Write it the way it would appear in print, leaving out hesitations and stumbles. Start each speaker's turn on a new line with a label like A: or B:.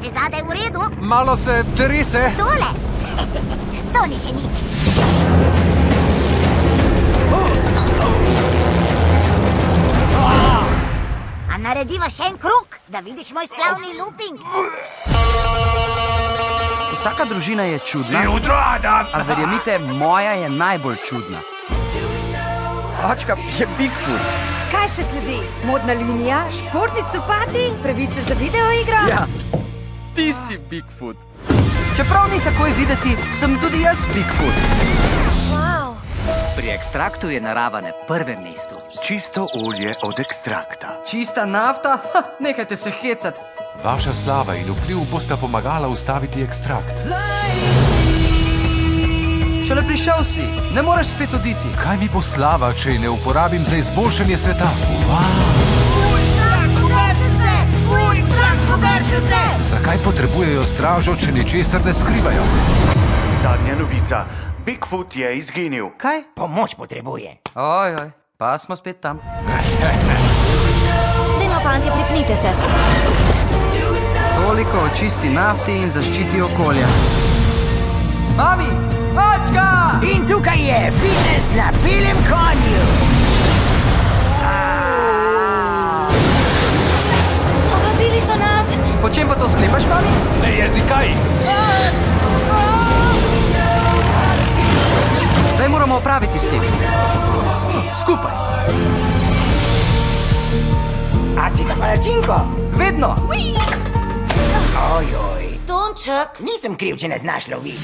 A: si zadaj v redu?
B: Malo se trese.
A: Tole! To ni še nič. A narediva še en krog, da vidiš moj slavni looping?
C: Vsaka družina je čudna, a verjemite, moja je najbolj čudna. Očka je Bigfoot.
D: Kaj še sledi? Modna linija, športni copati, pravice za videoigro?
C: Ja, tisti Bigfoot. Čeprav ni takoj videti, sem tudi jaz Bigfoot.
D: Wow.
E: Pri ekstraktu je narava na prvem mestu.
F: Čisto olje od ekstrakta.
C: Čista nafta? Nehajte se hecat.
B: Vaša slava in vpliv bosta pomagala ustaviti ekstrakt.
C: Šele prišel si, ne moreš spet oditi.
B: Kaj mi bo slava, če ji ne uporabim za izboljšanje sveta? Zakaj potrebujejo stražo, če ničesar ne skrivajo?
F: Zadnja novica. Bigfoot je izginil.
C: Kaj?
G: Pomoč potrebuje.
C: Ojoj, pa smo spet tam.
D: Dajmo, fantje, pripnite se.
C: Toliko o čisti nafti in zaščiti okolja. Mami! Očka!
G: In tukaj je fitness na belem konju.
D: Opazili so nas.
C: Po čem pa to sklepaš, mami?
B: Ne jezikaj!
C: Zdaj moramo opraviti s tem. Skupaj.
G: A si za palačinko?
C: Vedno.
G: Ojoj.
D: Tonček.
G: Nisem kriv, če ne znaš loviti.